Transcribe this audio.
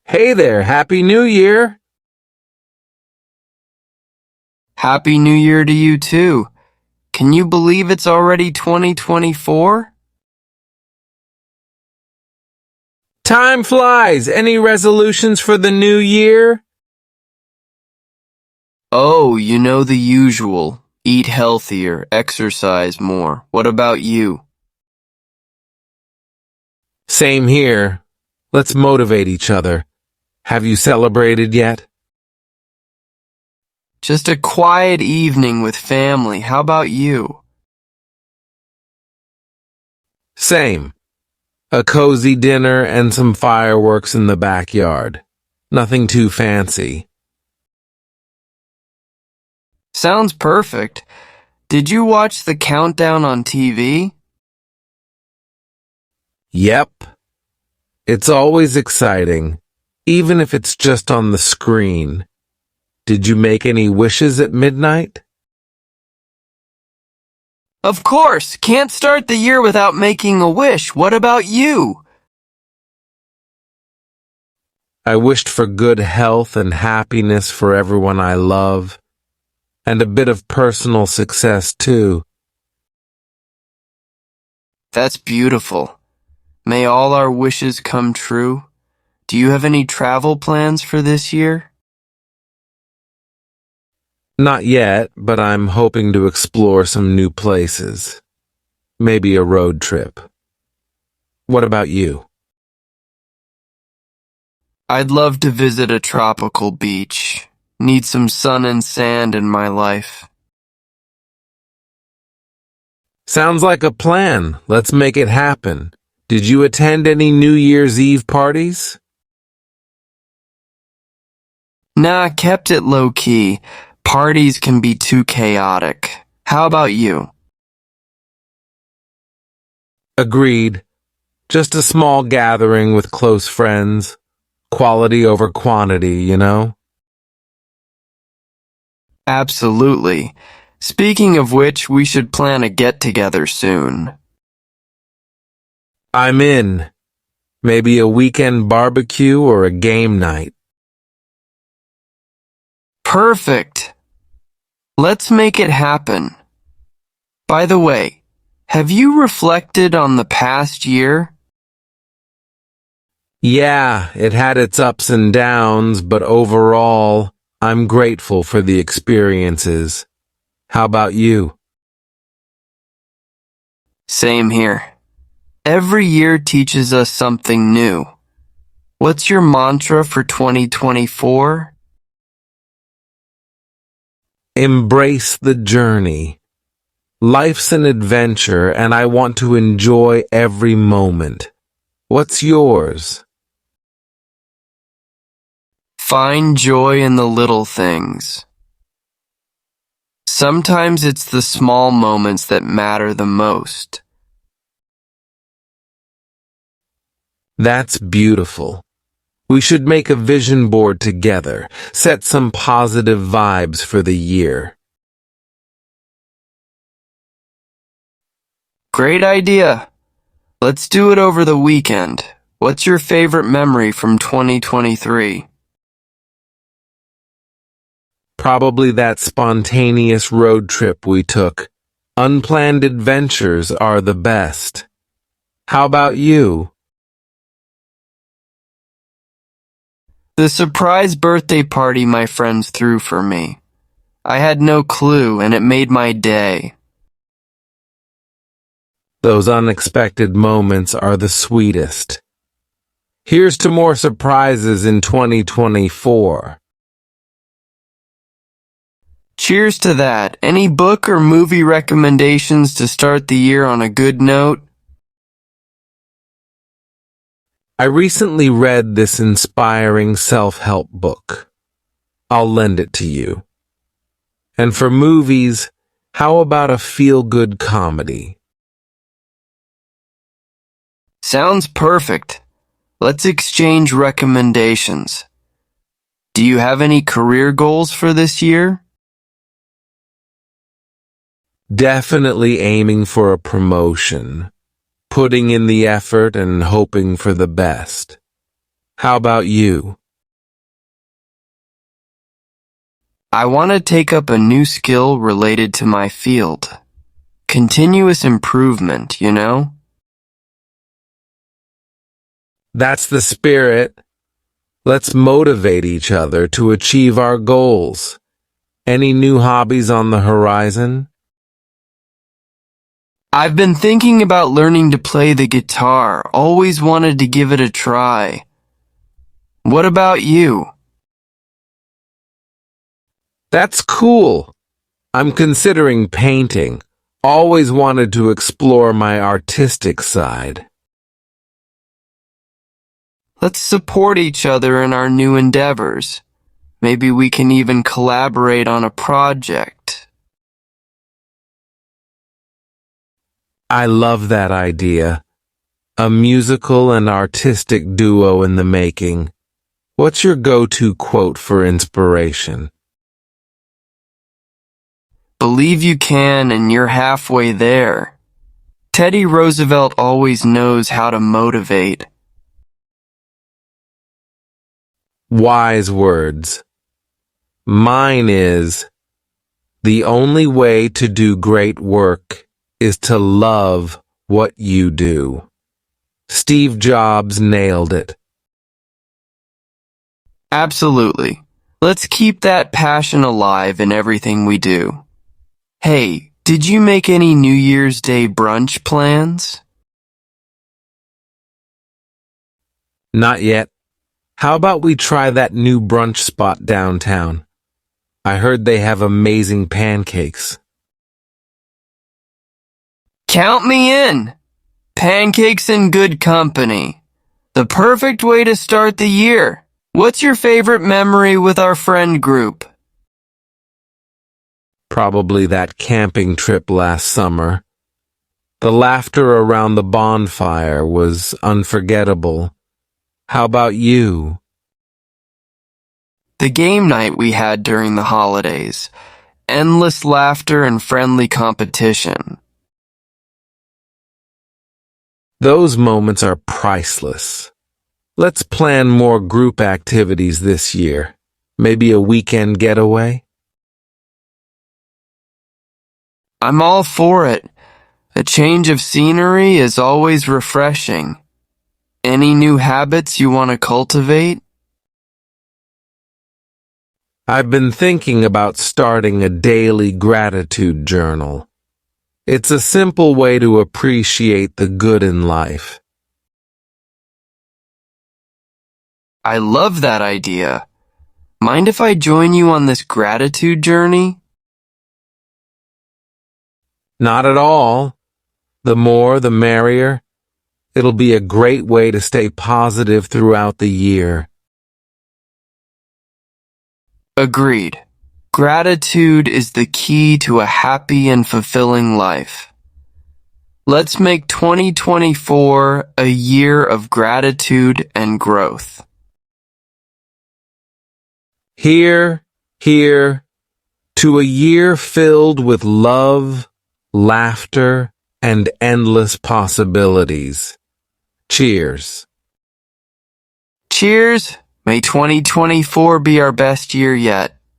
Hey there, Happy New Year! Happy New Year to you too. Can you believe it's already 2024? Time flies! Any resolutions for the new year? Oh, you know the usual. Eat healthier, exercise more. What about you? Same here. Let's motivate each other. Have you celebrated yet? Just a quiet evening with family. How about you? Same. A cozy dinner and some fireworks in the backyard. Nothing too fancy. Sounds perfect. Did you watch the countdown on TV? Yep. It's always exciting, even if it's just on the screen. Did you make any wishes at midnight? Of course, can't start the year without making a wish. What about you? I wished for good health and happiness for everyone I love, and a bit of personal success too. That's beautiful. May all our wishes come true. Do you have any travel plans for this year? Not yet, but I'm hoping to explore some new places. Maybe a road trip. What about you? I'd love to visit a tropical beach. Need some sun and sand in my life. Sounds like a plan. Let's make it happen. Did you attend any New Year's Eve parties? Nah, kept it low-key. Parties can be too chaotic. How about you? Agreed. Just a small gathering with close friends. Quality over quantity, you know? Absolutely. Speaking of which, we should plan a get-together soon. I'm in. Maybe a weekend barbecue or a game night. Perfect. Let's make it happen. By the way, have you reflected on the past year? Yeah, it had its ups and downs, but overall, I'm grateful for the experiences. How about you? Same here. Every year teaches us something new. What's your mantra for 2024? Embrace the journey. Life's an adventure, and I want to enjoy every moment. What's yours? Find joy in the little things. Sometimes it's the small moments that matter the most. That's beautiful. We should make a vision board together, set some positive vibes for the year. Great idea. Let's do it over the weekend. What's your favorite memory from 2023? Probably that spontaneous road trip we took. Unplanned adventures are the best. How about you? The surprise birthday party my friends threw for me. I had no clue, and it made my day. Those unexpected moments are the sweetest. Here's to more surprises in 2024. Cheers to that. Any book or movie recommendations to start the year on a good note? I recently read this inspiring self-help book. I'll lend it to you. And for movies, how about a feel-good comedy? Sounds perfect. Let's exchange recommendations. Do you have any career goals for this year? Definitely aiming for a promotion, putting in the effort and hoping for the best. How about you? I want to take up a new skill related to my field. Continuous improvement, you know? That's the spirit. Let's motivate each other to achieve our goals. Any new hobbies on the horizon? I've been thinking about learning to play the guitar. Always wanted to give it a try. What about you? That's cool. I'm considering painting. Always wanted to explore my artistic side. Let's support each other in our new endeavors. Maybe we can even collaborate on a project. I love that idea. A musical and artistic duo in the making. What's your go-to quote for inspiration? Believe you can and you're halfway there. Teddy Roosevelt always knows how to motivate. Wise words. Mine is, the only way to do great work is to love what you do. Steve Jobs nailed it. Absolutely. Let's keep that passion alive in everything we do. Hey, did you make any New Year's Day brunch plans? Not yet. How about we try that new brunch spot downtown? I heard they have amazing pancakes. Count me in! Pancakes in good company. The perfect way to start the year. What's your favorite memory with our friend group? Probably that camping trip last summer. The laughter around the bonfire was unforgettable. How about you? The game night we had during the holidays. Endless laughter and friendly competition. Those moments are priceless. Let's plan more group activities this year. Maybe a weekend getaway? I'm all for it. A change of scenery is always refreshing. Any new habits you want to cultivate? I've been thinking about starting a daily gratitude journal. It's a simple way to appreciate the good in life. I love that idea. Mind if I join you on this gratitude journey? Not at all. The more, the merrier. It'll be a great way to stay positive throughout the year. Agreed. Gratitude is the key to a happy and fulfilling life. Let's make 2024 a year of gratitude and growth. Here, to a year filled with love, laughter, and endless possibilities. Cheers. Cheers! May 2024 be our best year yet.